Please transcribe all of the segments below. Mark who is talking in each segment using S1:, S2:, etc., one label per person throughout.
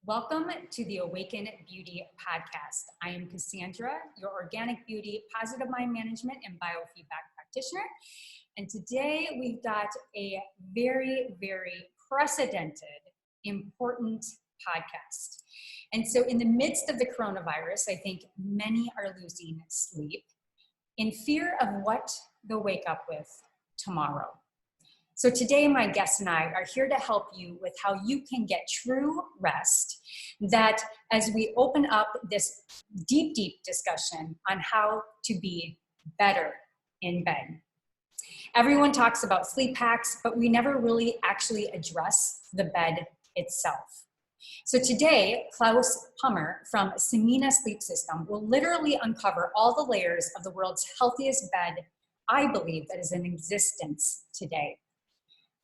S1: Welcome to the Awaken Beauty podcast. I am Cassandra, your organic beauty, positive mind management, and biofeedback practitioner. And today we've got a very, very precedented, important podcast. And so in the midst of the coronavirus, I think many are losing sleep in fear of what they'll wake up with tomorrow. So today, my guests and I are here to help you with how you can get true rest, that as we open up this deep, deep discussion on how to be better in bed. Everyone talks about sleep hacks, but we never really actually address the bed itself. So today, Klaus Hummer from Samina Sleep System will literally uncover all the layers of the world's healthiest bed, I believe, that is in existence today.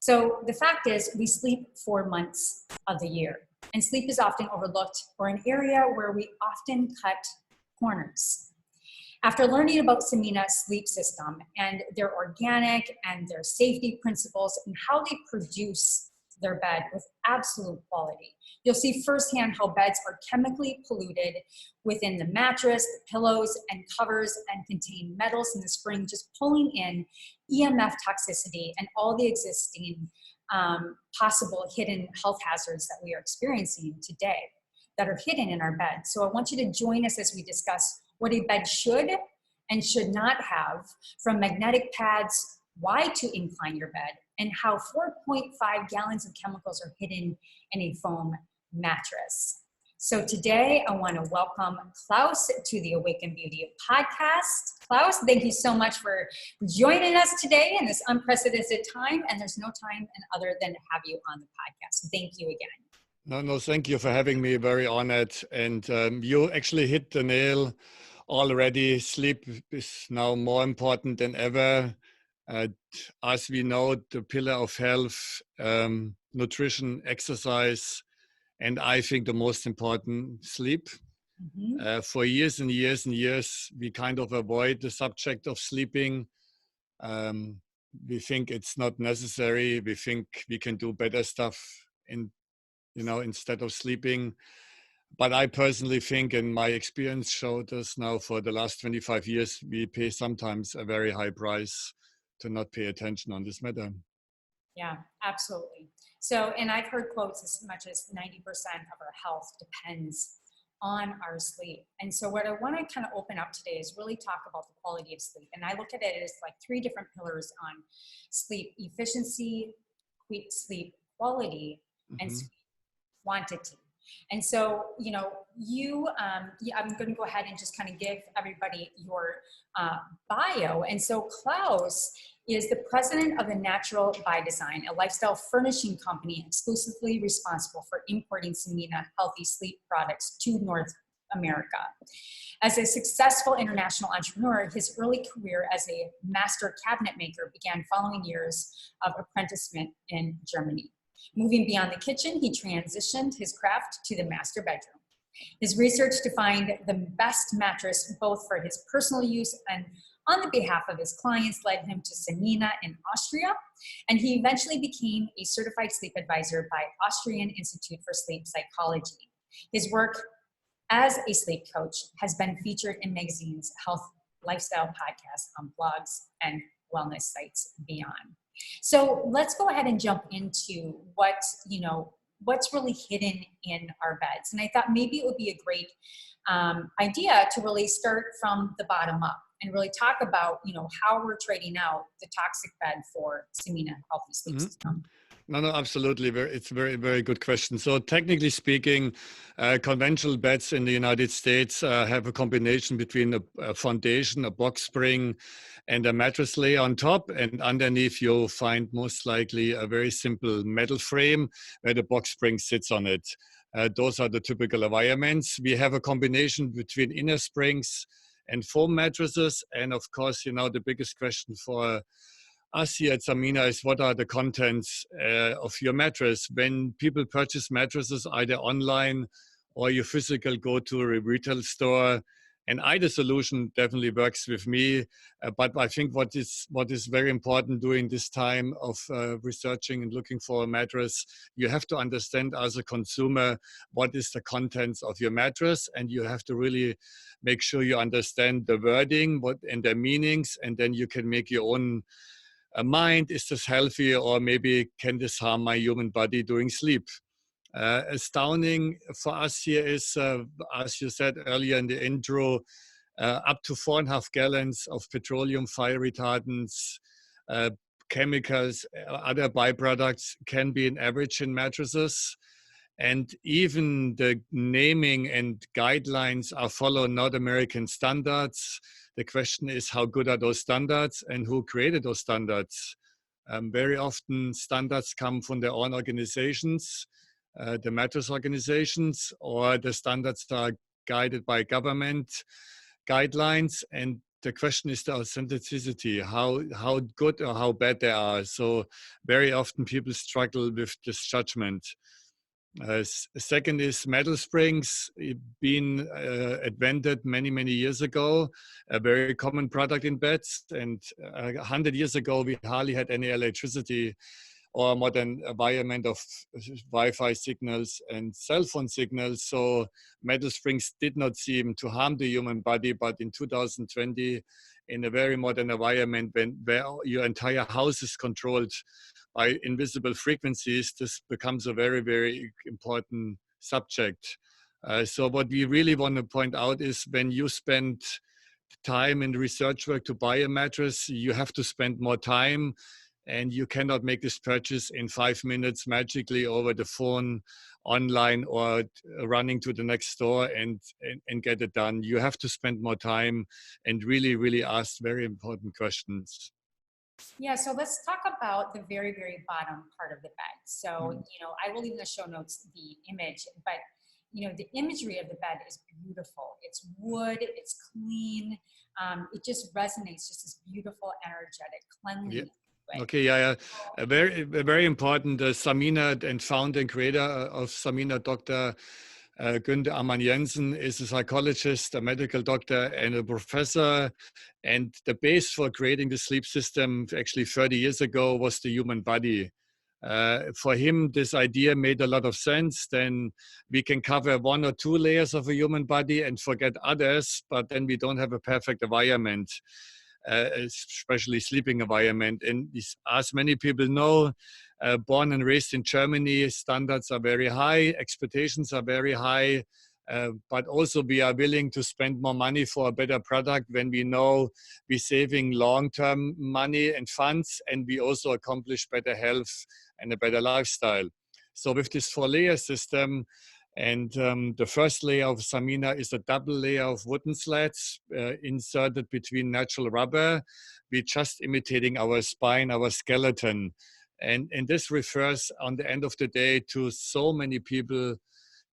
S1: So the fact is, we sleep 4 months of the year, and sleep is often overlooked or an area where we often cut corners. After learning about Samina's sleep system and their organic and their safety principles and how they produce their bed with absolute quality, you'll see firsthand how beds are chemically polluted within the mattress, the pillows, and covers, and contain metals in the spring, just pulling in EMF toxicity and all the existing possible hidden health hazards that we are experiencing today that are hidden in our bed. So I want you to join us as we discuss what a bed should and should not have, from magnetic pads, why to incline your bed, and how 4.5 gallons of chemicals are hidden in a foam mattress. So today I want to welcome Klaus to the Awaken Beauty podcast. Klaus, thank you so much for joining us today in this unprecedented time, and there's no time other than to have you on the podcast. So thank you again.
S2: No, thank you for having me. Very honored. And you actually hit the nail already. Sleep is now more important than ever. As we know, the pillar of health, nutrition, exercise, and I think the most important, sleep. For years and years and years, we kind of avoid the subject of sleeping. We think it's not necessary. We think we can do better stuff instead of sleeping. But I personally think, and my experience showed us now for the last 25 years, we pay sometimes a very high price to not pay attention on this matter.
S1: Yeah, absolutely. So, and I've heard quotes as much as 90% of our health depends on our sleep. And so what I want to kind of open up today is really talk about the quality of sleep. And I look at it as like 3 different pillars on sleep: efficiency, sleep quality, and sleep quantity. And so, I'm going to go ahead and just kind of give everybody your bio. And so Klaus is the president of the Natural by Design, a lifestyle furnishing company exclusively responsible for importing Samina healthy sleep products to North America. As a successful international entrepreneur, his early career as a master cabinet maker began following years of apprenticeship in Germany. Moving beyond the kitchen, he transitioned his craft to the master bedroom. His research to find the best mattress, both for his personal use and on the behalf of his clients, led him to Samina in Austria, and he eventually became a certified sleep advisor by Austrian Institute for Sleep Psychology. His work as a sleep coach has been featured in magazines, health, lifestyle podcasts, on blogs, and wellness sites beyond. So let's go ahead and jump into what's really hidden in our beds. And I thought maybe it would be a great idea to really start from the bottom up and really talk about, how we're trading out the toxic bed for Samina healthy sleep system.
S2: No, absolutely. It's a very, very good question. So technically speaking, conventional beds in the United States have a combination between a foundation, a box spring, and a mattress layer on top. And underneath, you'll find most likely a very simple metal frame where the box spring sits on it. Those are the typical environments. We have a combination between inner springs and foam mattresses. And of course, the biggest question for us here at Samina is, what are the contents of your mattress? When people purchase mattresses either online or you physically go to a retail store, And either solution definitely works with me. But I think what is very important during this time of researching and looking for a mattress, you have to understand as a consumer what is the contents of your mattress, and you have to really make sure you understand the wording, what and their meanings, and then you can make your own mind. Is this healthy, or maybe can this harm my human body during sleep? Astounding for us here is, as you said earlier in the intro, up to 4.5 gallons of petroleum fire retardants, uh, chemicals, other byproducts can be an average in mattresses. And even the naming and guidelines are follow North American standards. The question is, how good are those standards and who created those standards? Very often standards come from their own organizations, the mattress organizations, or the standards are guided by government guidelines. And the question is the authenticity, how good or how bad they are. So very often people struggle with this judgment. Second is metal springs, been invented many years ago, a very common product in beds. And 100 years ago, we hardly had any electricity or modern environment of Wi-Fi signals and cell phone signals. So metal springs did not seem to harm the human body. But in 2020, in a very modern environment, where your entire house is controlled by invisible frequencies, this becomes a very important subject. So what we really want to point out is, when you spend time in research work to buy a mattress, you have to spend more time, and you cannot make this purchase in 5 minutes magically over the phone, online, or running to the next store and get it done. You have to spend more time and really ask very important questions.
S1: Yeah, so let's talk about the very bottom part of the bed. So, I will leave in the show notes the image, but the imagery of the bed is beautiful. It's wood, it's clean. It just resonates, just this beautiful, energetic, cleanliness.
S2: Yeah. Okay, yeah. A very important, Samina and founder and creator of Samina, Dr. Günther Ammann Jensen, is a psychologist, a medical doctor, and a professor. And the base for creating the sleep system actually 30 years ago was the human body. For him, this idea made a lot of sense. Then we can cover 1 or 2 layers of a human body and forget others, but then we don't have a perfect environment, especially sleeping environment. And as many people know, born and raised in Germany, standards are very high, expectations are very high, but also we are willing to spend more money for a better product when we know we're saving long-term money and funds, and we also accomplish better health and a better lifestyle. So with this 4-layer system, and the first layer of Samina is a double layer of wooden slats inserted between natural rubber. We're just imitating our spine, our skeleton. And this refers, on the end of the day, to so many people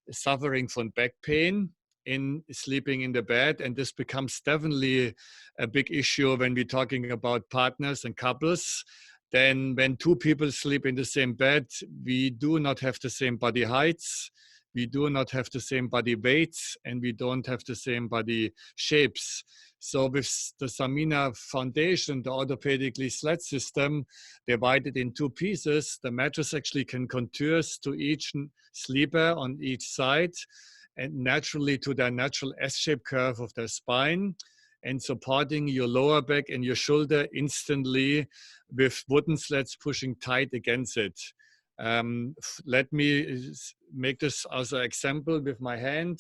S2: suffering from back pain in sleeping in the bed. And this becomes definitely a big issue when we're talking about partners and couples. Then when 2 people sleep in the same bed, we do not have the same body heights, we do not have the same body weights, and we don't have the same body shapes. So with the Samina foundation, the orthopedically slat system, divided in 2 pieces, the mattress actually can contours to each sleeper on each side, and naturally to their natural S-shaped curve of their spine, and supporting your lower back and your shoulder instantly with wooden slats pushing tight against it. Let me make this as an example with my hand.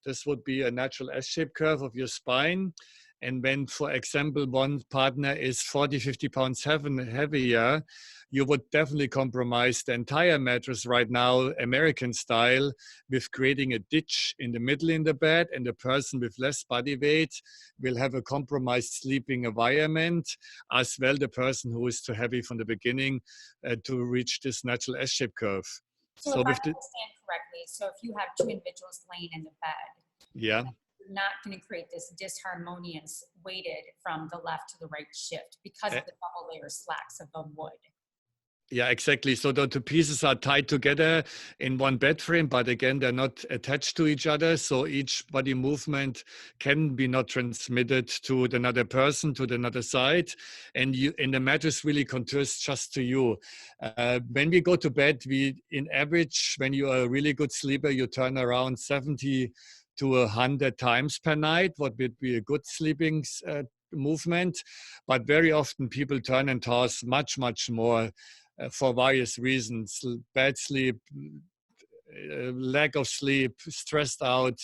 S2: This would be a natural S-shaped curve of your spine. And when, for example, one partner is 40, 50 pounds heavier, you would definitely compromise the entire mattress right now, American style, with creating a ditch in the middle in the bed, and the person with less body weight will have a compromised sleeping environment, as well the person who is too heavy from the beginning to reach this natural S-shaped curve.
S1: So if I understand correctly, so if you have 2 individuals laying in the bed,
S2: yeah,
S1: you're not going to create this disharmonious weighted from the left to the right shift because of the double layer slats of the wood.
S2: Yeah, exactly. So the two pieces are tied together in one bed frame, but again, they're not attached to each other. So each body movement can be not transmitted to another person, to another side. And the mattress really contours just to you. When we go to bed, in average, when you are a really good sleeper, you turn around 70 to 100 times per night, what would be a good sleeping movement. But very often people turn and toss much, much more for various reasons: bad sleep, lack of sleep, stressed out,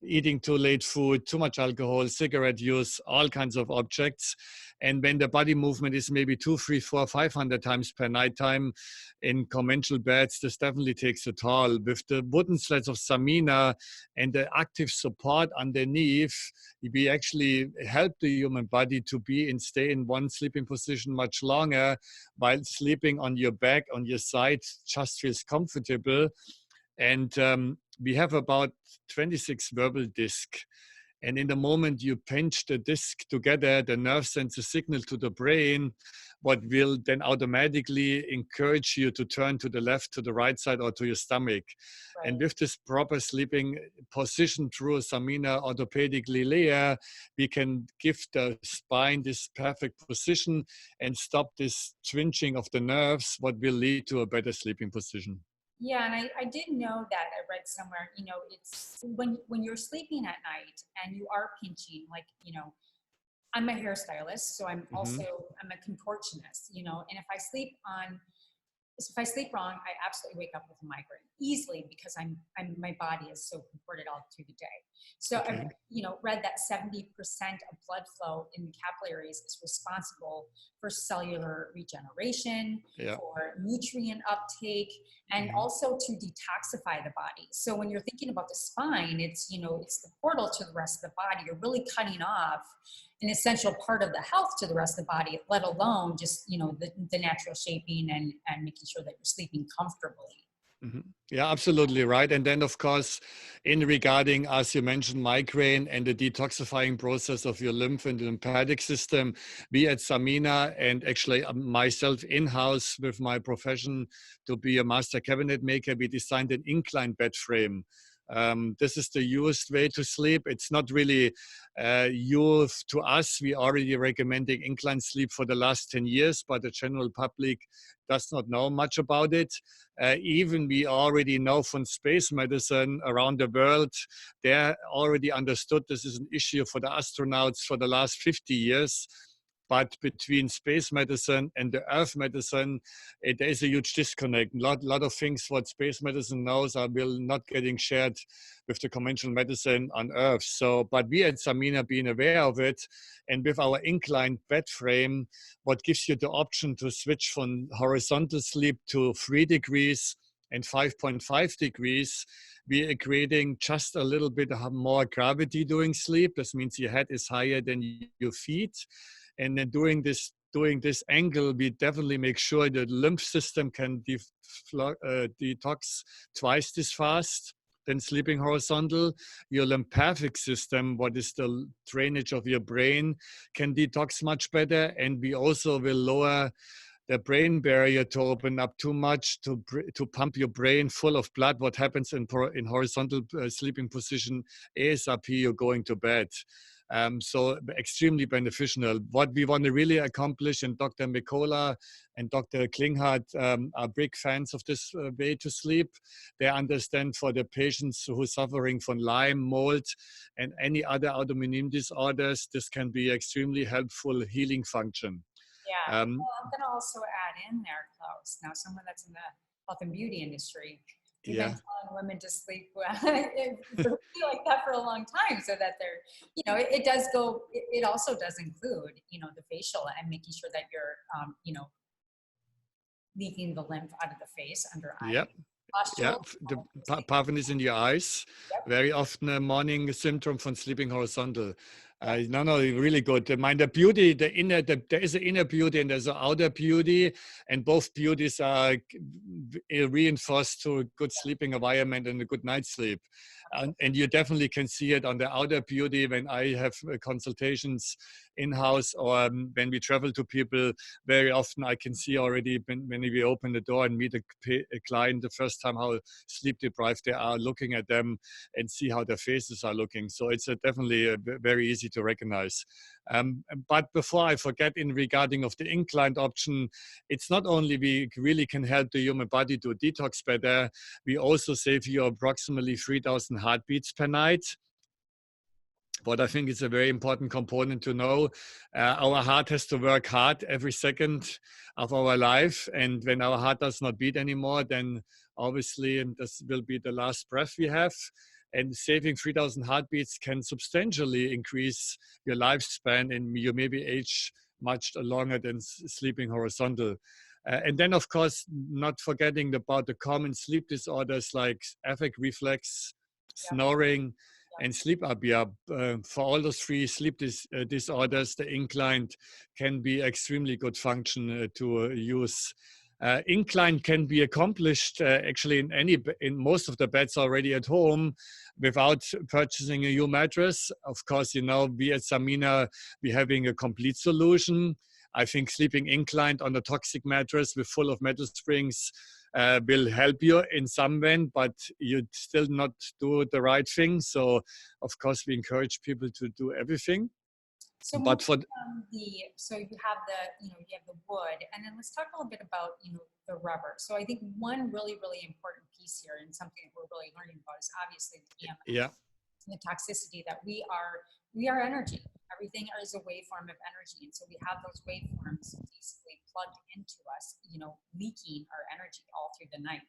S2: eating too late food, too much alcohol, cigarette use, all kinds of objects. And when the body movement is maybe 2, 3, 4, 500 times per night time in conventional beds, this definitely takes a toll. With the wooden slats of Samina and the active support underneath, we actually help the human body to stay in one sleeping position much longer, while sleeping on your back, on your side, just feels comfortable. And we have about 26 verbal discs. And in the moment you pinch the disc together, the nerve sends a signal to the brain, what will then automatically encourage you to turn to the left, to the right side, or to your stomach.
S1: Right.
S2: And with this proper sleeping position through a Samina orthopedically layer, we can give the spine this perfect position and stop this twinging of the nerves, what will lead to a better sleeping position.
S1: Yeah, and I did know that. I read somewhere, it's when you're sleeping at night and you are pinching, like, I'm a hairstylist, so I'm
S2: Mm-hmm.
S1: a contortionist, and if I sleep wrong, I absolutely wake up with a migraine easily because my body is so contorted all through the day. So I've,
S2: Okay.
S1: read that 70% of blood flow in the capillaries is responsible for cellular regeneration,
S2: Yeah.
S1: for nutrient uptake, and
S2: Mm-hmm.
S1: also to detoxify the body. So when you're thinking about the spine, it's the portal to the rest of the body. You're really cutting off an essential part of the health to the rest of the body, let alone just, the natural shaping and making sure that you're sleeping comfortably.
S2: Mhm. Yeah, absolutely right. And then, of course, in regarding, as you mentioned, migraine and the detoxifying process of your lymph and lymphatic system, we at Samina, and actually myself in-house with my profession to be a master cabinet maker, we designed an incline bed frame. This is the used way to sleep. It's not really used to us. We already recommending incline sleep for the last 10 years, but the general public does not know much about it. Even we already know from space medicine around the world, they already understood this is an issue for the astronauts for the last 50 years. But between space medicine and the earth medicine, there is a huge disconnect. Lot of things what space medicine knows are will not getting shared with the conventional medicine on earth. So, but we at Samina being aware of it, and with our inclined bed frame, what gives you the option to switch from horizontal sleep to 3 degrees and 5.5 degrees, we are creating just a little bit more gravity during sleep. This means your head is higher than your feet. And then doing this angle, we definitely make sure the lymph system can detox twice this fast than sleeping horizontal. Your lymphatic system, what is the drainage of your brain, can detox much better. And we also will lower the brain barrier to open up too much to pump your brain full of blood. What happens in horizontal sleeping position ASAP you're going to bed. So extremely beneficial. What we want to really accomplish, and Dr. Mikola and Dr. Klinghardt are big fans of this way to sleep. They understand for the patients who are suffering from Lyme, mold, and any other autoimmune disorders, this can be extremely helpful healing function.
S1: Yeah.
S2: Um,
S1: Well, I'm going to also add in there, Klaus. Now, someone that's in the health and beauty industry, we've been
S2: yeah.
S1: telling women to sleep like that for a long time, so that they're, it does go. It also does include, the facial and making sure that you're, leaking the lymph out of the face, under eye,
S2: Yeah. Yeah,
S1: postural.
S2: the puffiness in your eyes,
S1: Yep.
S2: very often a morning symptom from sleeping horizontal. No, really good. I mean, the beauty, there is an inner beauty and there's an outer beauty, and both beauties are reinforced to a good sleeping environment and a good night's sleep. And you definitely can see it on the outer beauty when I have consultations in-house, or when we travel to people. Very often I can see already when we open the door and meet a client the first time how sleep deprived they are, looking at them and see how their faces are looking. So it's definitely very easy to recognize. But before I forget, in regarding of the inclined option, it's not only we really can help the human body to detox better, we also save you approximately 3,000 heartbeats per night. What I think is a very important component to know. Our heart has to work hard every second of our life. And when our heart does not beat anymore, then obviously this will be the last breath we have. And saving 3,000 heartbeats can substantially increase your lifespan, and you maybe age much longer than sleeping horizontal. And then, of course, not forgetting about the common sleep disorders like affect reflex, snoring, and sleep apnea. For all those three sleep disorders, the inclined can be extremely good function to use. Incline can be accomplished actually in most of the beds already at home without purchasing a new mattress. Of course, you know, we at Samina, we're having a complete solution. I think sleeping inclined on a toxic mattress with full of metal springs will help you in some way, but you still not do the right thing. So, of course, we encourage people to do everything.
S1: So,
S2: but for
S1: so you have you have the wood, and then let's talk a little bit about the rubber. So I think one really important piece here, and something that we're really learning about, is obviously the EMF, and the toxicity that we are energy. Everything is a waveform of energy, and so we have those waveforms basically plugged into us, leaking our energy all through the night.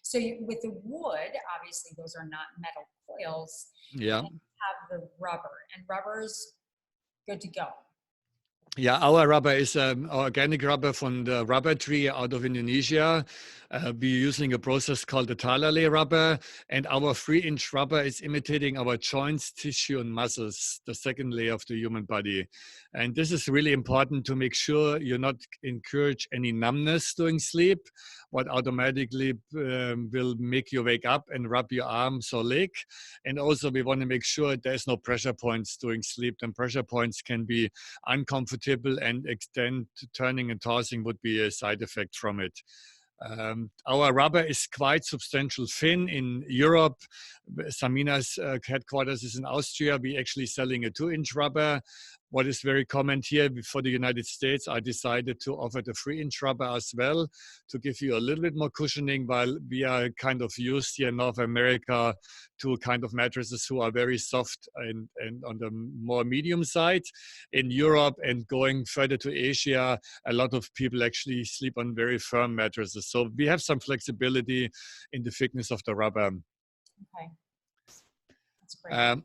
S1: So with the wood, obviously those are not metal coils.
S2: Yeah.
S1: And you have the rubber, and rubber's good to go.
S2: Yeah, our rubber is organic rubber from the rubber tree out of Indonesia. We're using a process called the Talale rubber, and our 3-inch rubber is imitating our joints, tissue, and muscles, the second layer of the human body. And this is really important to make sure you not encourage any numbness during sleep, what automatically will make you wake up and rub your arms or leg. And also we want to make sure there's no pressure points during sleep. And pressure points can be uncomfortable, and extend turning and tossing would be a side effect from it. Our rubber is quite substantial thin in Europe. Samina's headquarters is in Austria. We're actually selling a 2-inch rubber. What is very common here for the United States, I decided to offer the 3-inch rubber as well to give you a little bit more cushioning, while we are kind of used here in North America to kind of mattresses who are very soft and on the more medium side. In Europe and going further to Asia, a lot of people actually sleep on very firm mattresses. So we have some flexibility in the thickness of the rubber.
S1: Okay, that's great.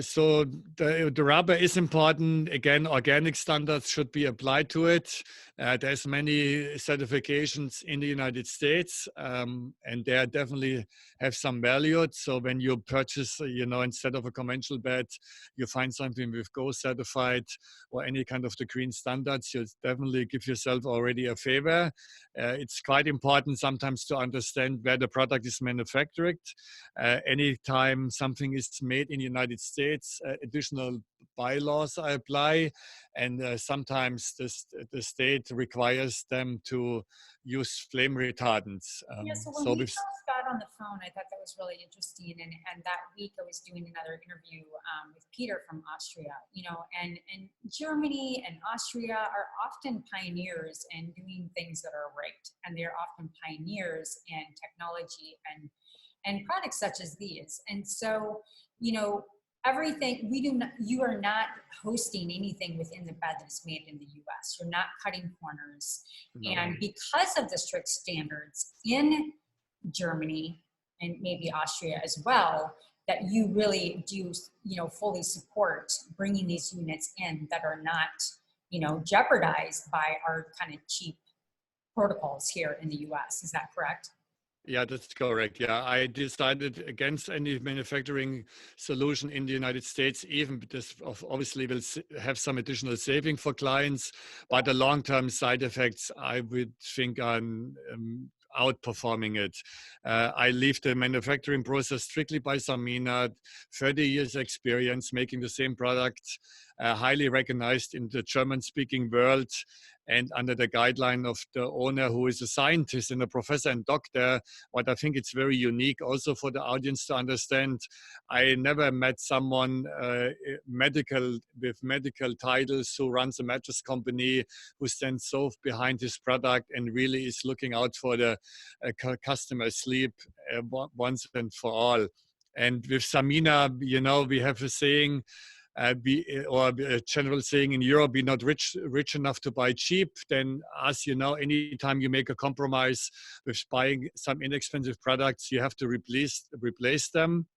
S2: So the rubber is important. Again, organic standards should be applied to it. There's many certifications in the United States, and they definitely have some value. So when you purchase, instead of a conventional bed, you find something with Go certified or any kind of the green standards, you definitely give yourself already a favor. It's quite important sometimes to understand where the product is manufactured. Anytime something is made in the United States, additional bylaws apply, and sometimes the state requires them to use flame retardants.
S1: So when we first got on the phone, I thought that was really interesting, and that week I was doing another interview with Peter from Austria, and Germany and Austria are often pioneers in doing things that are right, and they're often pioneers in technology and products such as these. And so, everything you are not hosting anything within the bed that is made in the US. You're not cutting corners. No. And because of the strict standards in Germany and maybe Austria as well, that you really do, fully support bringing these units in that are not, jeopardized by our kind of cheap protocols here in the US. Is that correct?
S2: Yeah, that's correct. Yeah, I decided against any manufacturing solution in the United States, even this obviously will have some additional saving for clients, but the long-term side effects, I would think are outperforming it. I leave the manufacturing process strictly by Samina, 30 years experience making the same product, highly recognized in the German-speaking world, and under the guideline of the owner, who is a scientist and a professor and doctor. But I think it's very unique also for the audience to understand. I never met someone with medical titles who runs a mattress company, who stands so behind his product and really is looking out for the customer sleep once and for all. And with Samina, we have a saying, or a general saying in Europe, be not rich enough to buy cheap. Then, as you know, anytime you make a compromise with buying some inexpensive products, you have to replace them.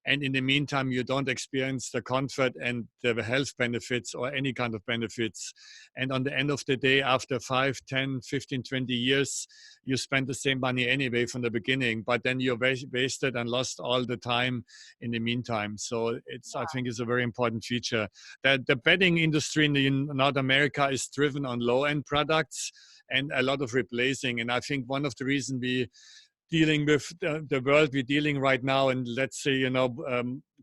S2: And in the meantime, you don't experience the comfort and the health benefits or any kind of benefits. And on the end of the day, after 5, 10, 15, 20 years, you spend the same money anyway from the beginning, but then you're wasted and lost all the time in the meantime. So I think it's a very important feature. The bedding industry in North America is driven on low-end products and a lot of replacing. And I think one of the reasons we dealing with the world we're dealing right now, and let's say,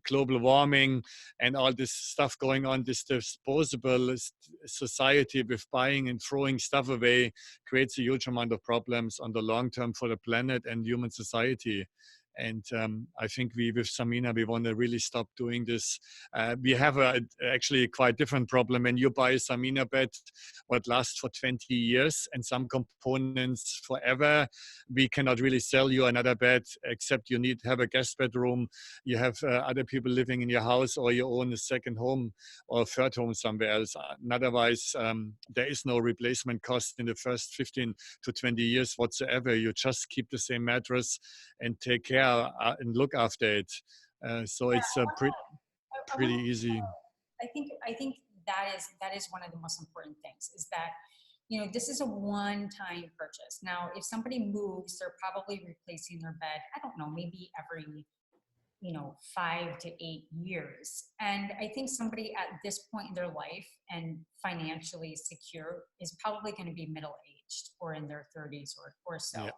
S2: global warming and all this stuff going on, this disposable society with buying and throwing stuff away creates a huge amount of problems on the long term for the planet and human society. And I think with Samina, we want to really stop doing this. We have actually a quite different problem. When you buy a Samina bed, what lasts for 20 years and some components forever, we cannot really sell you another bed, except you need to have a guest bedroom. You have other people living in your house, or you own a second home or a third home somewhere else. And otherwise, there is no replacement cost in the first 15 to 20 years whatsoever. You just keep the same mattress and take care and look after it. So
S1: Yeah,
S2: it's
S1: I
S2: pretty
S1: want
S2: easy.
S1: I think that is one of the most important things, is that this is a one-time purchase. Now, if somebody moves, they're probably replacing their bed, I don't know, maybe every 5 to 8 years. And I think somebody at this point in their life and financially secure is probably going to be middle-aged or in their 30s or so.
S2: Yeah.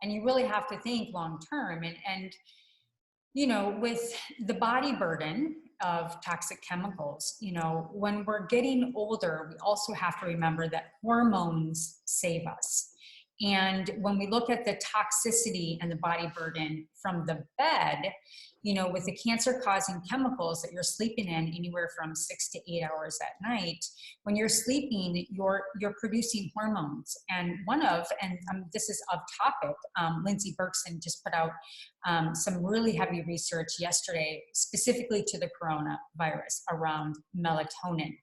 S1: And you really have to think long term. And with the body burden of toxic chemicals, when we're getting older, we also have to remember that hormones save us. And when we look at the toxicity and the body burden from the bed, with the cancer causing chemicals that you're sleeping in anywhere from 6 to 8 hours at night, when you're sleeping, you're producing hormones. And this is off topic, Lindsay Berkson just put out some really heavy research yesterday, specifically to the coronavirus around melatonin.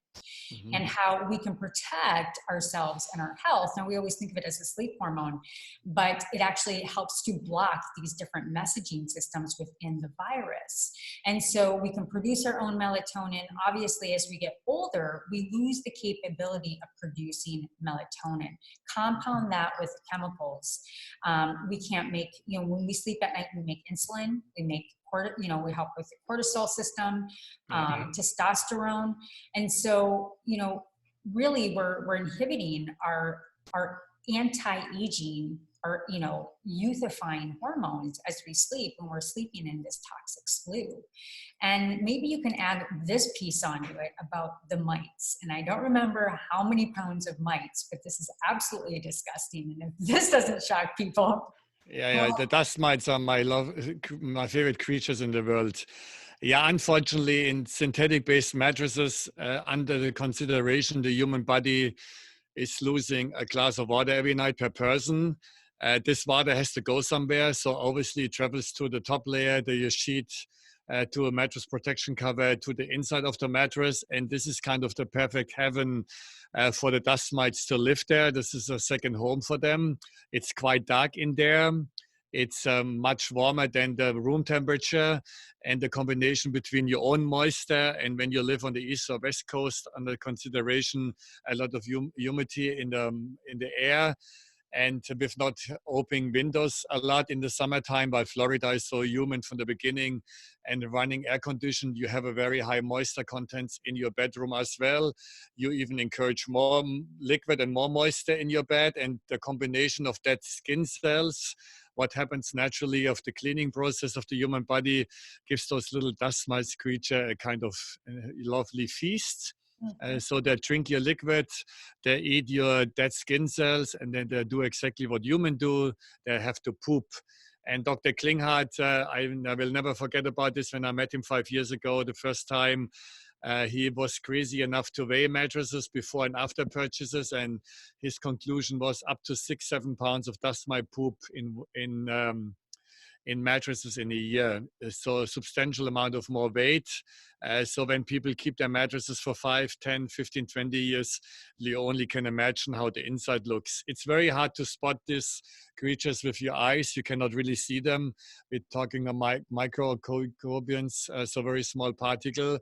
S1: Mm-hmm. And how we can protect ourselves and our health. Now, we always think of it as a sleep hormone, but it actually helps to block these different messaging systems within the virus. And so we can produce our own melatonin. Obviously, as we get older, we lose the capability of producing melatonin. Compound that with chemicals. We can't make, when we sleep at night, we make insulin, we make we help with the cortisol system, testosterone. And so, really we're inhibiting our anti-aging, our, youthifying hormones as we sleep when we're sleeping in this toxic slew. And maybe you can add this piece onto it about the mites. And I don't remember how many pounds of mites, but this is absolutely disgusting. And if this doesn't shock people,
S2: Yeah, the dust mites are my favorite creatures in the world. Yeah, unfortunately, in synthetic-based mattresses, under the consideration, the human body is losing a glass of water every night per person. This water has to go somewhere, so obviously it travels to the top layer, the sheet, to a mattress protection cover, to the inside of the mattress, and this is kind of the perfect heaven for the dust mites to live there. This is a second home for them. It's quite dark in there. It's much warmer than the room temperature, and the combination between your own moisture and when you live on the east or west coast, under consideration a lot of humidity in the air, and with not opening windows a lot in the summertime, while Florida is so humid from the beginning, and running air conditioned, you have a very high moisture content in your bedroom as well. You even encourage more liquid and more moisture in your bed, and the combination of dead skin cells, what happens naturally of the cleaning process of the human body, gives those little dust mites creature a kind of lovely feast. So they drink your liquid, they eat your dead skin cells, and then they do exactly what humans do. They have to poop. And Dr. Klinghardt, I will never forget about this. When I met him 5 years ago, the first time, he was crazy enough to weigh mattresses before and after purchases, and his conclusion was up to 6-7 pounds of dust mite poop in mattresses in a year. So a substantial amount of more weight. So when people keep their mattresses for 5, 10, 15, 20 years, you only can imagine how the inside looks. It's very hard to spot these creatures with your eyes. You cannot really see them. We're talking about microcobians, so very small particle.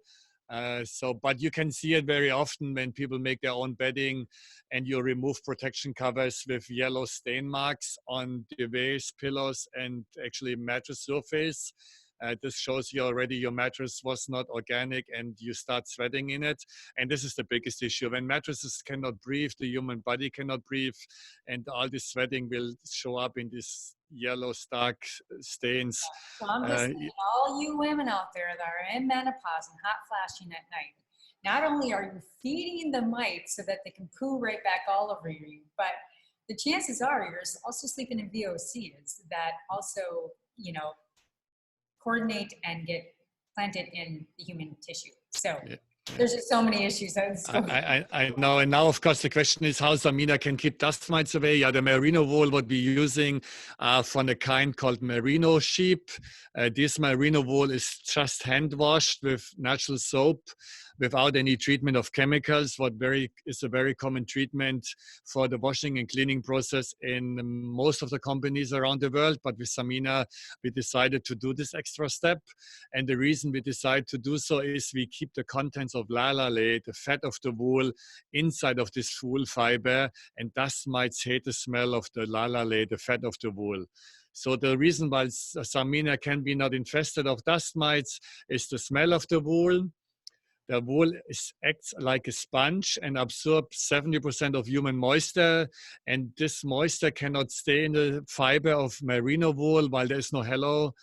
S2: But you can see it very often when people make their own bedding and you remove protection covers with yellow stain marks on duvets, pillows, and actually mattress surface. This shows you already your mattress was not organic and you start sweating in it. And this is the biggest issue. When mattresses cannot breathe, the human body cannot breathe, and all this sweating will show up in these yellow stark stains.
S1: So I'm just saying, all you women out there that are in menopause and hot flashing at night, not only are you feeding the mites so that they can poo right back all over you, but the chances are you're also sleeping in VOCs that also, coordinate and get planted in the human tissue. So there's just so many issues.
S2: I know. And now, of course, the question is how Samina can keep dust mites away. Yeah, the merino wool, what we're using from a kind called merino sheep. This merino wool is just hand washed with natural soap without any treatment of chemicals, is a very common treatment for the washing and cleaning process in most of the companies around the world. But with Samina, we decided to do this extra step. And the reason we decided to do so is we keep the contents of lalale, the fat of the wool, inside of this wool fiber, and dust mites hate the smell of the lalale, the fat of the wool. So the reason why Samina can be not infested of dust mites is the smell of the wool. The wool acts like a sponge and absorbs 70% of human moisture. And this moisture cannot stay in the fiber of merino wool while there is no halo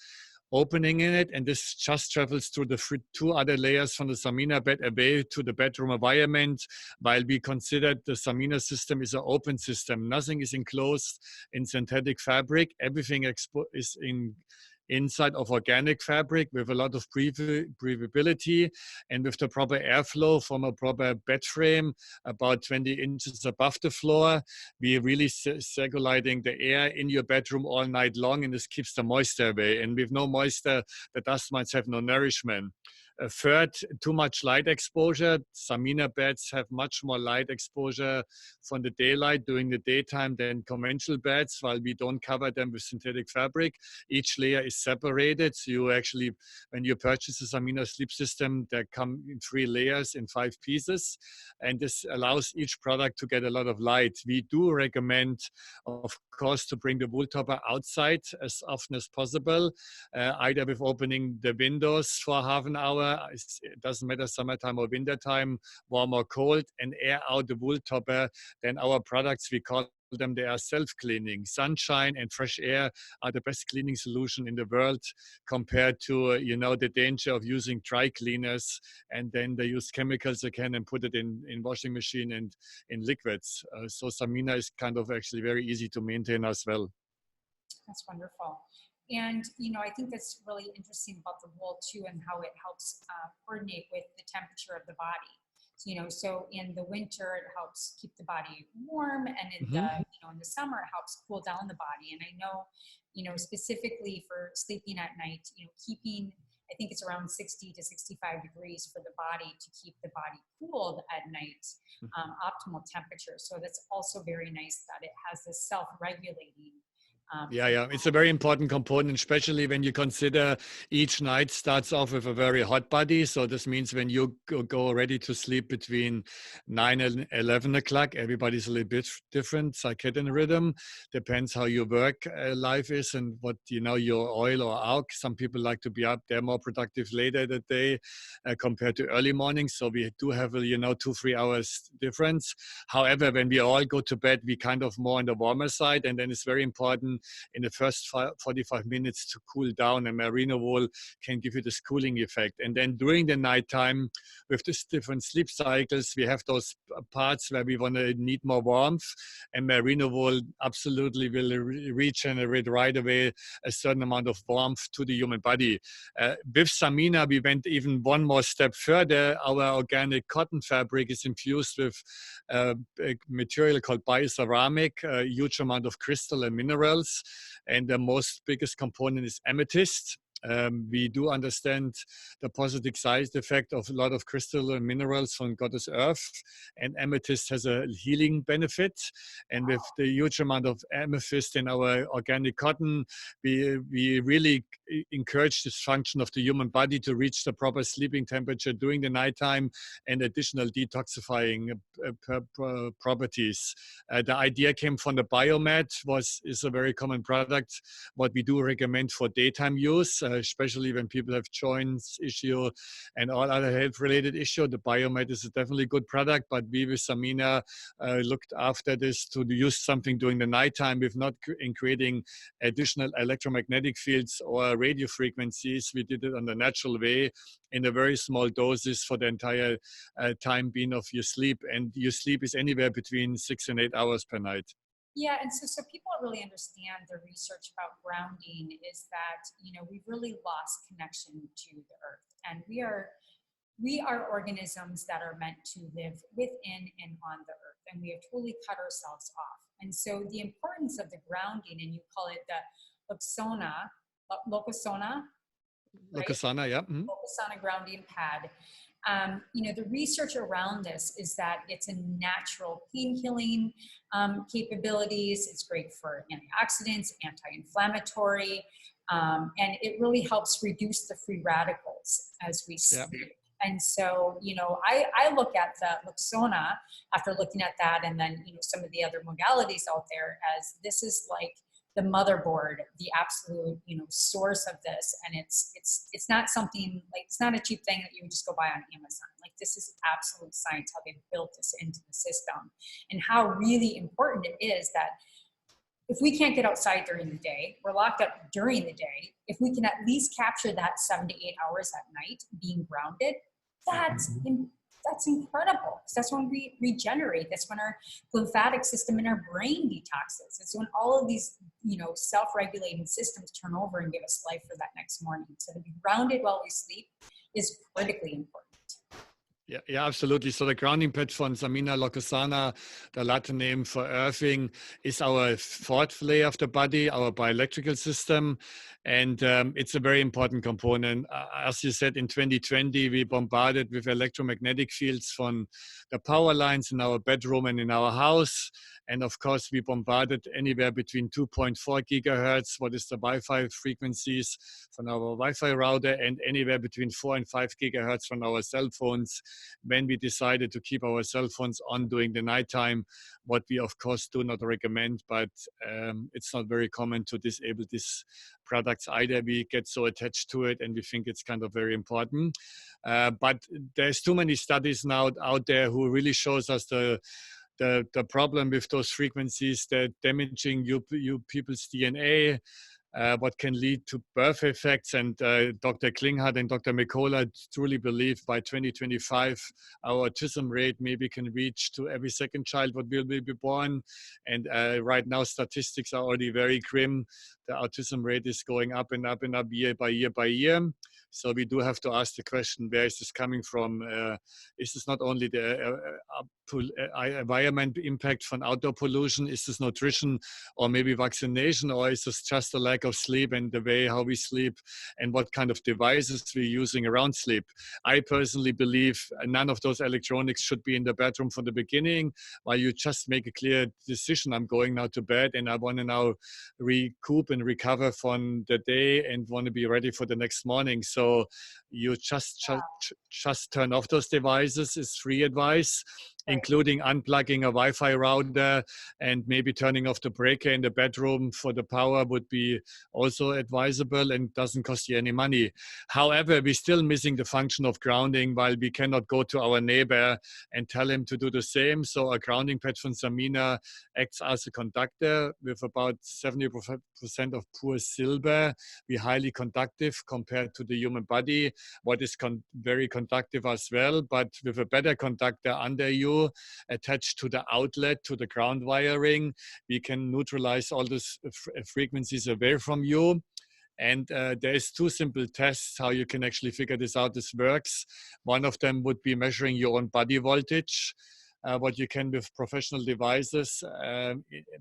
S2: opening in it. And this just travels through the two other layers from the Samina bed away to the bedroom environment, while we considered the Samina system is an open system. Nothing is enclosed in synthetic fabric. Everything is inside of organic fabric with a lot of breathability and with the proper airflow from a proper bed frame about 20 inches above the floor. We're really circulating the air in your bedroom all night long, and this keeps the moisture away. And with no moisture, the dust mites have no nourishment. Third, too much light exposure. Samina beds have much more light exposure from the daylight during the daytime than conventional beds, while we don't cover them with synthetic fabric. Each layer is separated. So you actually, when you purchase a Samina sleep system, they come in 3 layers in 5 pieces. And this allows each product to get a lot of light. We do recommend, of course, to bring the wool topper outside as often as possible, either with opening the windows for half an hour. It doesn't matter summertime or wintertime, warm or cold, and air out the wool topper. Then our products, we call them, they are self-cleaning. Sunshine and fresh air are the best cleaning solution in the world compared to, the danger of using dry cleaners, and then they use chemicals again and put it in washing machine and in liquids. So Samina is kind of actually very easy to maintain as well.
S1: That's wonderful. And, I think that's really interesting about the wool too, and how it helps coordinate with the temperature of the body. So in the winter, it helps keep the body warm, and in the summer, it helps cool down the body. And I know, specifically for sleeping at night, keeping, I think it's around 60 to 65 degrees for the body to keep the body cooled at night, optimal temperature. So that's also very nice that it has this self-regulating
S2: Yeah. It's a very important component, especially when you consider each night starts off with a very hot body. So this means when you go ready to sleep between 9 and 11 o'clock, everybody's a little bit different circadian rhythm. Depends how your work life is and what, your oil or alk. Some people like to be up. They're more productive later in the day compared to early morning. So we do have a, 2-3 hours difference. However, when we all go to bed, we kind of more on the warmer side. And then it's very important in the first 45 minutes to cool down, and merino wool can give you this cooling effect. And then during the nighttime, with these different sleep cycles, we have those parts where we want to need more warmth, and merino wool absolutely will regenerate right away a certain amount of warmth to the human body. With Samina, we went even one more step further. Our organic cotton fabric is infused with a material called bioceramic, a huge amount of crystal and minerals. And the most biggest component is amethyst. We do understand the positive side effect of a lot of crystal and minerals from Goddess Earth, and amethyst has a healing benefit. And with the huge amount of amethyst in our organic cotton, we really encourage this function of the human body to reach the proper sleeping temperature during the nighttime, and additional detoxifying properties. The idea came from the biomat, is a very common product. What we do recommend for daytime use, especially when people have joints issue and all other health-related issue. The biomat is a definitely good product, but we with Samina looked after this to use something during the nighttime with not creating additional electromagnetic fields or radio frequencies. We did it on the natural way in a very small doses for the entire time being of your sleep. And your sleep is anywhere between 6 and 8 hours per night.
S1: Yeah, and so people really understand the research about grounding is that, we've really lost connection to the earth. And we are organisms that are meant to live within and on the earth, and we have totally cut ourselves off. And so the importance of the grounding, and you call it the Locusona, right?
S2: Locusana, yeah. Mm-hmm.
S1: Locusana grounding pad. The research around this is that it's a natural pain healing capabilities. It's great for antioxidants, anti-inflammatory, and it really helps reduce the free radicals as we sleep. Yeah. And so, I look at the Luxona after looking at that, and then, some of the other modalities out there, as this is like the motherboard, the absolute, source of this. And it's not something like, it's not a cheap thing that you would just go buy on Amazon. Like, this is absolute science, how they've built this into the system, and how really important it is that if we can't get outside during the day, we're locked up during the day. If we can at least capture that 7 to 8 hours at night being grounded, that's incredible. That's when we regenerate. That's when our lymphatic system in our brain detoxes. It's when all of these, self-regulating systems turn over and give us life for that next morning. So to be grounded while we sleep is critically important.
S2: Yeah, absolutely. So the grounding pad from Samina Locusana, the Latin name for earthing, is our fourth layer of the body, our bioelectrical system. And it's a very important component. As you said, in 2020, we bombarded with electromagnetic fields from the power lines in our bedroom and in our house. And of course, we bombarded anywhere between 2.4 gigahertz, what is the Wi-Fi frequencies from our Wi-Fi router, and anywhere between 4 and 5 gigahertz from our cell phones, when we decided to keep our cell phones on during the nighttime, what we of course do not recommend, but it's not very common to disable these products either. We get so attached to it, and we think it's kind of very important. But there's too many studies now out there who really shows us the problem with those frequencies, that damaging you people's DNA, what can lead to birth effects. And Dr. Klinghardt and Dr. Mikola truly believe by 2025, our autism rate maybe can reach to every second child what will be born. And right now, statistics are already very grim. The autism rate is going up and up and up year by year by year. So we do have to ask the question, where is this coming from? Is this not only the environment impact from outdoor pollution? Is this nutrition or maybe vaccination? Or is this just a lack of sleep and the way how we sleep and what kind of devices we're using around sleep? I personally believe none of those electronics should be in the bedroom from the beginning, while you just make a clear decision. I'm going now to bed and I want to now recoup and recover from the day and want to be ready for the next morning. So you just turn off those devices is free advice, including unplugging a Wi-Fi router and maybe turning off the breaker in the bedroom for the power would be also advisable and doesn't cost you any money. However, we're still missing the function of grounding, while we cannot go to our neighbor and tell him to do the same. So a grounding pad from Samina acts as a conductor with about 70% of pure silver. We're highly conductive compared to the human body, what is very conductive as well, but with a better conductor under you, attached to the outlet, to the ground wiring, we can neutralize all these frequencies away from you. And there's two simple tests how you can actually figure this out. This works. One of them would be measuring your own body voltage. What you can with professional devices.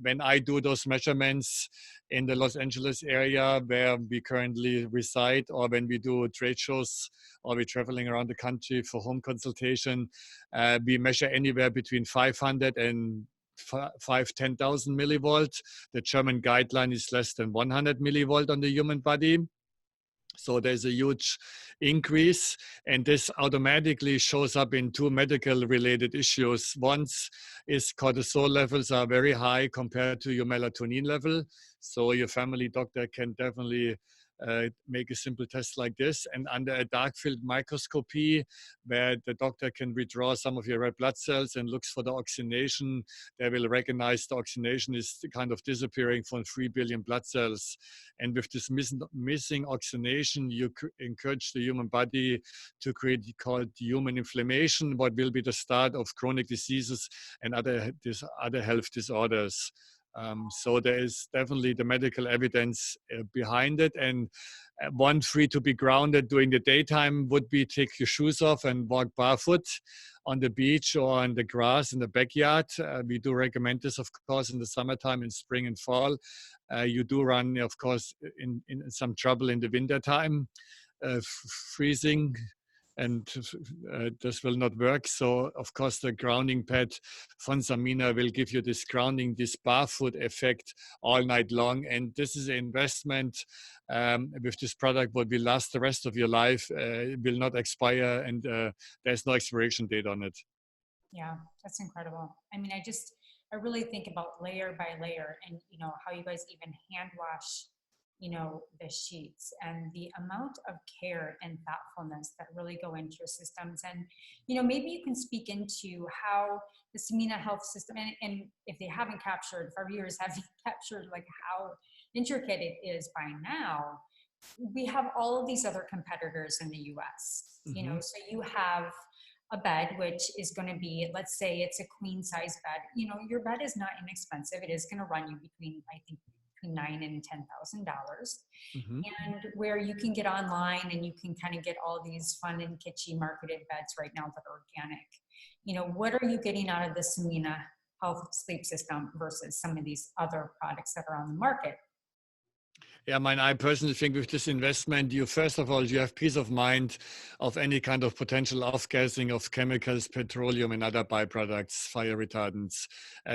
S2: When I do those measurements in the Los Angeles area where we currently reside, or when we do trade shows, or we're traveling around the country for home consultation, we measure anywhere between 500 and 10,000 millivolt. The German guideline is less than 100 millivolt on the human body. So there's a huge increase, and this automatically shows up in two medical related issues. One is cortisol levels are very high compared to your melatonin level. So your family doctor can definitely make a simple test like this. And under a dark field microscopy, where the doctor can withdraw some of your red blood cells and looks for the oxygenation, they will recognize the oxygenation is kind of disappearing from 3 billion blood cells. And with this missing oxygenation, you encourage the human body to create called human inflammation, what will be the start of chronic diseases and other health disorders. So there is definitely the medical evidence behind it. And one free to be grounded during the daytime would be take your shoes off and walk barefoot on the beach or on the grass in the backyard. We do recommend this, of course, in the summertime, in spring and fall. You do run, of course, in some trouble in the winter time, freezing, and this will not work. So, of course, the grounding pad from Samina will give you this grounding, this barefoot effect all night long. And this is an investment with this product what will last the rest of your life. It will not expire, and there's no expiration date on it.
S1: Yeah, that's incredible. I mean, I really think about layer by layer, and how you guys even hand wash the sheets, and the amount of care and thoughtfulness that really go into your systems. And maybe you can speak into how the Samina health system, and if they haven't captured, if our viewers haven't captured like how intricate it is by now. We have all of these other competitors in the US. So you have a bed which is going to be, let's say it's a queen size bed. Your bed is not inexpensive. It is going to run you between, I think, $9,000 and $10,000, and where you can get online and you can kind of get all these fun and kitschy marketed beds right now that are organic. What are you getting out of the Samina health sleep system versus some of these other products that are on the market?
S2: Yeah, I personally think with this investment, first of all, you have peace of mind of any kind of potential off-gassing of chemicals, petroleum, and other byproducts, fire retardants.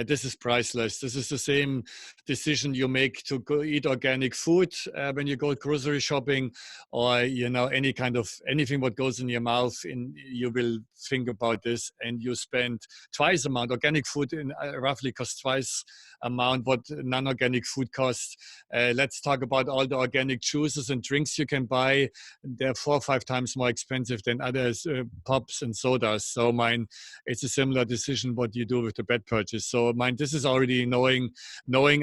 S2: This is priceless. This is the same decision you make to go eat organic food when you go grocery shopping, or anything what goes in your mouth. You will think about this, and you spend twice amount. Organic food roughly costs twice amount what non-organic food costs. Let's talk about all the organic juices and drinks you can buy. They're 4 or 5 times more expensive than others, pops and sodas. So it's a similar decision what you do with the bed purchase. So this is already knowing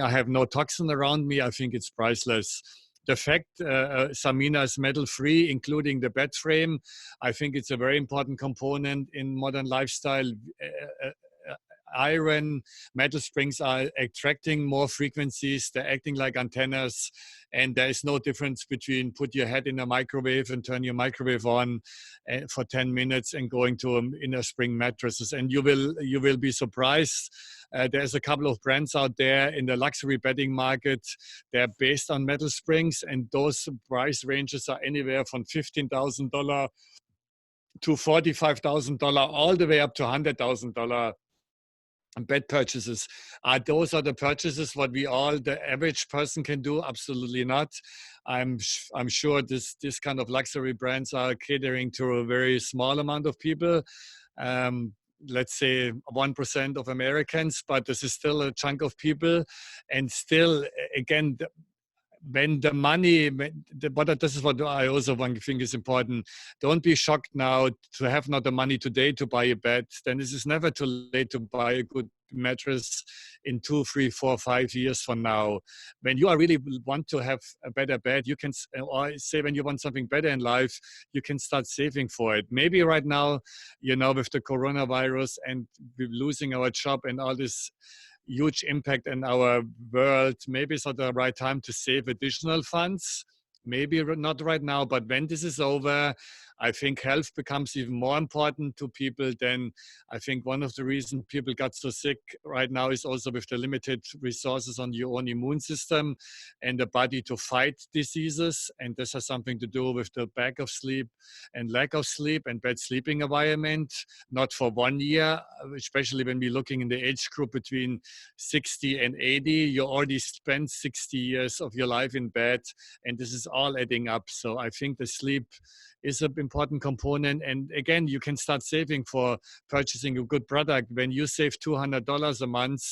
S2: I have no toxin around me. I think it's priceless. The fact Samina is metal-free, including the bed frame, I think it's a very important component in modern lifestyle. iron. Metal springs are attracting more frequencies. They're acting like antennas. And there is no difference between put your head in a microwave and turn your microwave on for 10 minutes and going to inner spring mattresses. And you will be surprised. There's a couple of brands out there in the luxury bedding market. They're based on metal springs, and those price ranges are anywhere from $15,000 to $45,000, all the way up to $100,000 bed purchases. Those are the purchases what the average person can do? Absolutely not. I'm sure this kind of luxury brands are catering to a very small amount of people. Let's say 1% of Americans, but this is still a chunk of people. And still, again, when the money, but this is what I also think is important. Don't be shocked now to have not the money today to buy a bed. Then this is never too late to buy a good mattress in 2, 3, 4, 5 years from now. When you are really want to have a better bed, you can, or say when you want something better in life, you can start saving for it. Maybe right now, with the coronavirus and we're losing our job and all this huge impact in our world, maybe it's not the right time to save additional funds. Maybe not right now, but when this is over, I think health becomes even more important to people. Then I think one of the reasons people got so sick right now is also with the limited resources on your own immune system and the body to fight diseases. And this has something to do with the lack of sleep and bad sleeping environment, not for 1 year, especially when we're looking in the age group between 60 and 80, you already spent 60 years of your life in bed, and this is all adding up. So I think the sleep is an important component. And again, you can start saving for purchasing a good product. When you save $200 a month,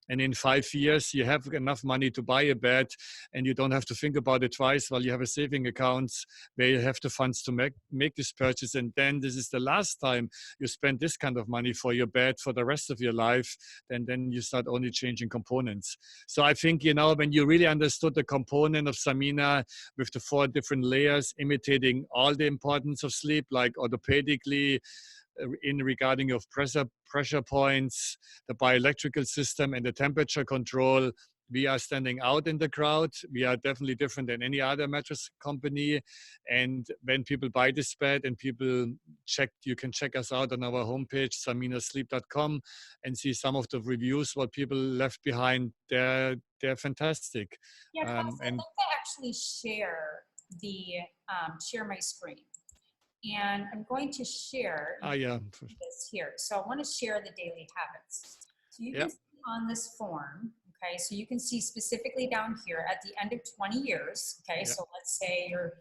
S2: and in 5 years, you have enough money to buy a bed, and you don't have to think about it twice while you have a saving account where you have the funds to make this purchase. And then this is the last time you spend this kind of money for your bed for the rest of your life. And then you start only changing components. So I think, when you really understood the component of Samina with the 4 different layers, imitating all the importance of sleep, like orthopedically, in regarding of pressure points, the bioelectrical system, and the temperature control, we are standing out in the crowd. We are definitely different than any other mattress company. And when people buy this bed and you can check us out on our homepage, saminasleep.com, and see some of the reviews, what people left behind. They're fantastic.
S1: Yeah, Klaus, I'd like to actually share my screen. And I'm going to share this here. So I want to share the daily habits. So you can see on this form, okay, so you can see specifically down here at the end of 20 years, okay, so let's say you're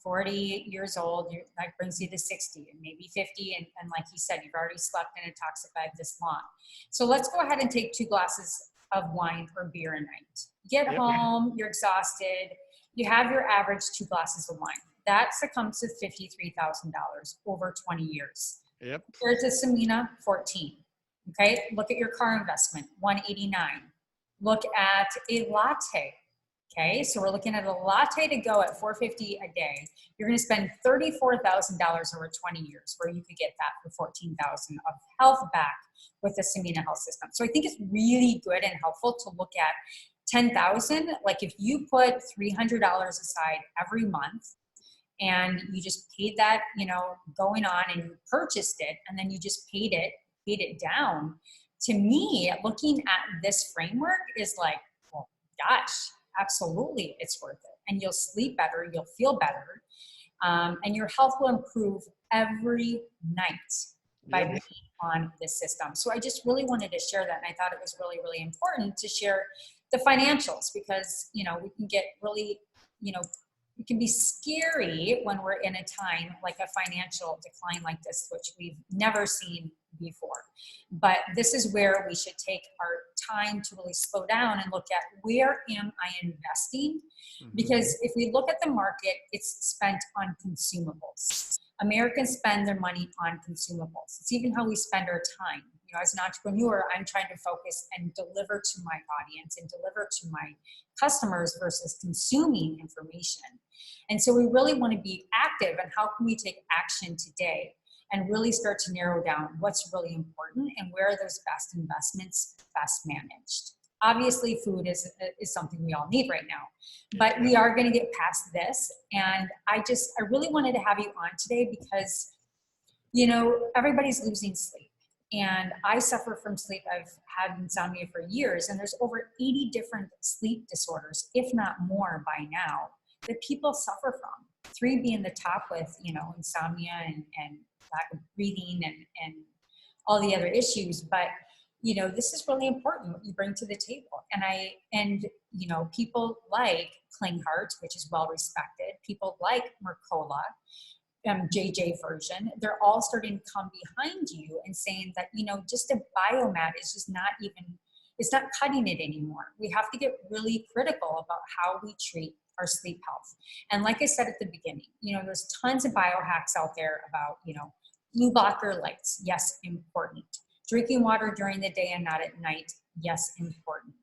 S1: 40 years old, that brings you to 60 and maybe 50, and like he said, you've already slept in a toxic bed this long. So let's go ahead and take 2 glasses of wine or beer a night. Get home, you're exhausted, you have your average 2 glasses of wine. That succumbs to $53,000 over 20 years.
S2: Yep.
S1: Compared to Samina, 14. Okay, look at your car investment, 189. Look at a latte. Okay, so we're looking at a latte to go at $4.50 a day. You're going to spend $34,000 over 20 years, where you could get that for $14,000 of health back with the Samina health system. So I think it's really good and helpful to look at 10,000. Like if you put $300 aside every month, and you just paid that, going on, and you purchased it, and then you just paid it down. To me, looking at this framework is like, well, gosh, absolutely, it's worth it. And you'll sleep better, you'll feel better, and your health will improve every night by being on this system. So I just really wanted to share that, and I thought it was really, really important to share the financials, because, we can get really, it can be scary when we're in a time like a financial decline like this, which we've never seen before. But this is where we should take our time to really slow down and look at, where am I investing? Because if we look at the market, it's spent on consumables. Americans spend their money on consumables. It's even how we spend our time. As an entrepreneur, I'm trying to focus and deliver to my audience and deliver to my customers versus consuming information. And so we really want to be active, and how can we take action today? and really start to narrow down what's really important and where are those best investments best managed. Obviously, food is something we all need right now, but we are going to get past this. And I really wanted to have you on today because, you know, everybody's losing sleep. And I suffer from sleep. I've had insomnia for years, and there's over 80 different sleep disorders, if not more by now, that people suffer from. 3 being the top with, you know, insomnia and lack of breathing and all the other issues. But, you know, this is really important what you bring to the table. And you know, people like Klinghardt, which is well respected, people like Mercola, JJ version, they're all starting to come behind you and saying that, you know, just a biomat is just not even, it's not cutting it anymore. We have to get really critical about how we treat our sleep health. And like I said at the beginning, you know, there's tons of biohacks out there about, you know, blue blocker lights, yes, important. Drinking water during the day and not at night, yes, important.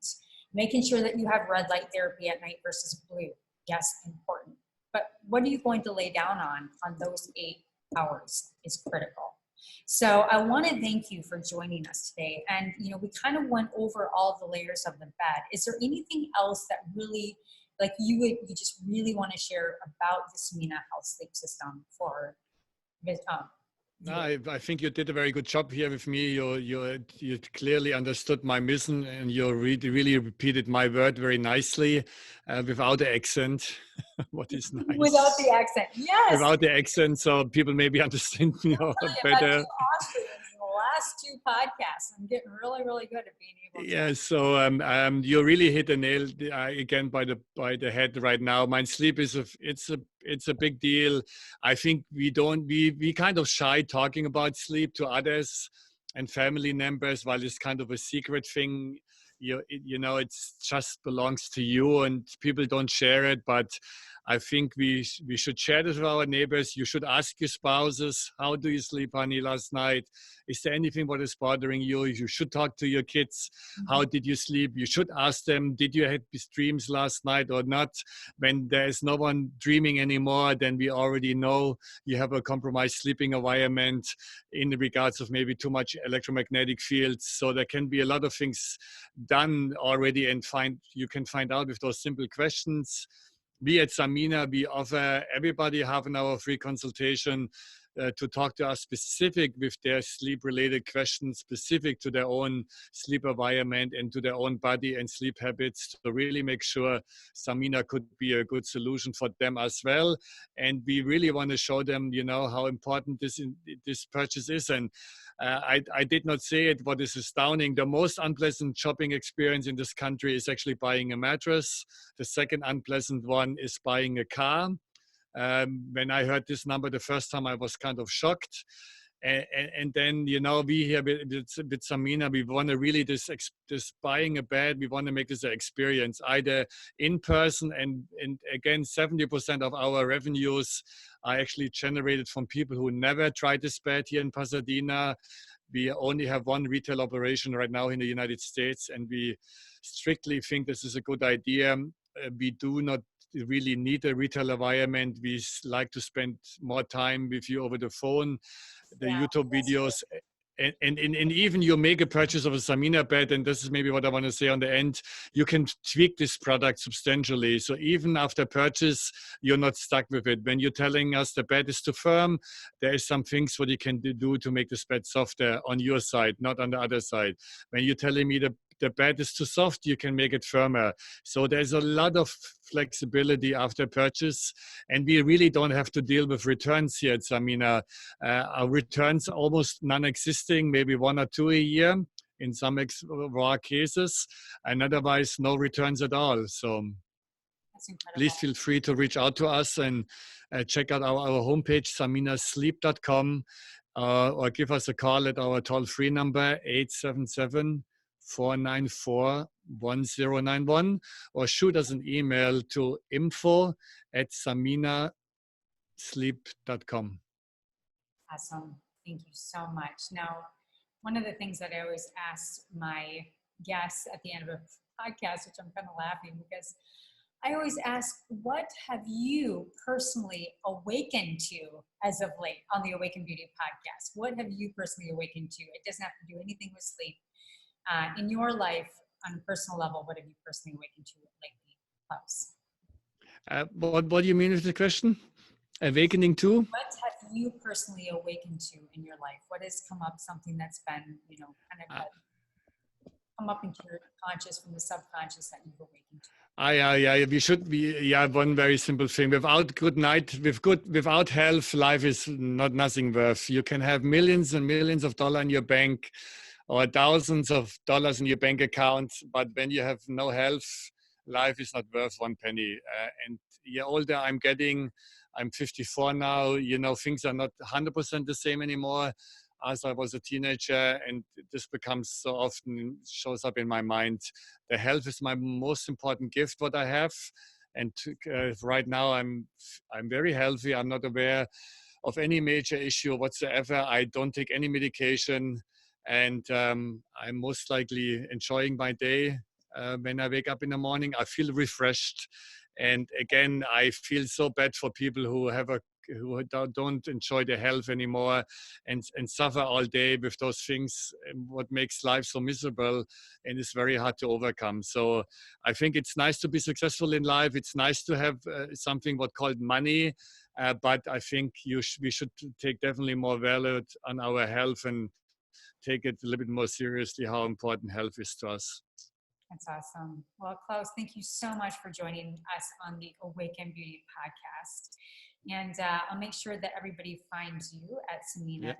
S1: Making sure that you have red light therapy at night versus blue, yes, important. But what are you going to lay down on those 8 hours is critical. So I want to thank you for joining us today. And, you know, we kind of went over all the layers of the bed. Is there anything else that really, like you just really want to share about the Samina Health Sleep System for
S2: No, I think you did a very good job here with me. You clearly understood my mission, and you really repeated my word very nicely, without the accent. What is nice?
S1: Without the accent, yes.
S2: Without the accent, so people maybe understand me better.
S1: Austrians in the last 2 podcasts. I'm getting really, really good at being able to.
S2: Yeah, so you really hit the nail again by the head right now. My sleep is it's a big deal. I think we kind of shy talking about sleep to others and family members, while it's kind of a secret thing. You know, it's just belongs to you, and people don't share it. But I think we should share this with our neighbors. You should ask your spouses, how do you sleep, honey, last night? Is there anything what is bothering you? You should talk to your kids. How did you sleep? You should ask them, did you have these dreams last night or not? When there is no one dreaming anymore, then we already know you have a compromised sleeping environment in regards of maybe too much electromagnetic fields. So there can be a lot of things done already, and you can find out with those simple questions. We at Samina, we offer everybody half an hour free consultation to talk to us specific with their sleep-related questions, specific to their own sleep environment and to their own body and sleep habits, to really make sure Samina could be a good solution for them as well. And we really want to show them, you know, how important this purchase is. And I did not say it, what is astounding, the most unpleasant shopping experience in this country is actually buying a mattress. The second unpleasant one is buying a car. When I heard this number the first time, I was kind of shocked. And then, you know, we here with Samina, we want to really this buying a bed, we want to make this an experience, either in person, and again, 70% of our revenues are actually generated from people who never tried this bed here in Pasadena. We only have 1 retail operation right now in the United States, and we strictly think this is a good idea. We do not really need a retail environment. We like to spend more time with you over the phone, the YouTube videos. And even you make a purchase of a Samina bed, and this is maybe what I want to say on the end, you can tweak this product substantially. So even after purchase, you're not stuck with it. When you're telling us the bed is too firm, there is some things what you can do to make this bed softer on your side, not on the other side. When you're telling me the bed is too soft, you can make it firmer. So there's a lot of flexibility after purchase, and we really don't have to deal with returns here at Samina. Our returns are almost non-existing, maybe 1 or 2 a year in some rare cases, and otherwise no returns at all. So please feel free to reach out to us and check out our homepage, saminasleep.com, or give us a call at our toll-free number, 877-494-1091, or shoot us an email to info@saminasleep.com.
S1: Awesome. Thank you so much. Now, one of the things that I always ask my guests at the end of a podcast, which I'm kind of laughing because I always ask, what have you personally awakened to as of late on the Awaken Beauty podcast? What have you personally awakened to? It doesn't have to do anything with sleep. In your life, on a personal level, what have you personally awakened to lately, Klaus?
S2: What do you mean with the question? Awakening to?
S1: What have you personally awakened to in your life? What has come up, something that's been, kind of come up into your conscious from the subconscious that you've awakened to?
S2: Yeah, we should be, yeah, one very simple thing. Without without health, life is nothing worth. You can have millions and millions of dollars in your bank or thousands of dollars in your bank account, but when you have no health, life is not worth one penny. And the older I'm getting, I'm 54 now, things are not 100% the same anymore as I was a teenager, and this becomes so often shows up in my mind. The health is my most important gift, what I have, and right now I'm very healthy. I'm not aware of any major issue whatsoever. I don't take any medication, and I'm most likely enjoying my day. When I wake up in the morning, I feel refreshed, and again, I feel so bad for people who don't enjoy their health anymore and suffer all day with those things, what makes life so miserable and is very hard to overcome. So I think it's nice to be successful in life. It's nice to have something what called money, but I think we should take definitely more value on our health and take it a little bit more seriously how important health is to us.
S1: That's awesome. Well, Klaus, thank you so much for joining us on the Awaken Beauty podcast. And I'll make sure that everybody finds you at samina.com.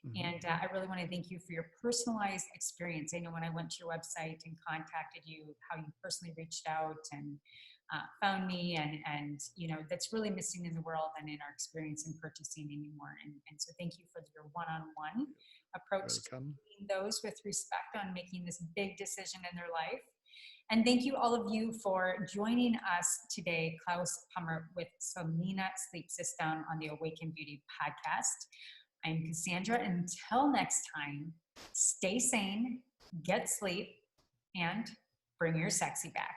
S2: Mm-hmm.
S1: And I really want to thank you for your personalized experience. I know when I went to your website and contacted you, how you personally reached out and found me, and that's really missing in the world and in our experience in purchasing anymore. And so thank you for your one-on-one approach to those with respect on making this big decision in their life. And thank you all of you for joining us today, Klaus Pummer with Samina Sleep System on the Awaken Beauty podcast. I'm Cassandra. Until next time, stay sane, get sleep, and bring your sexy back.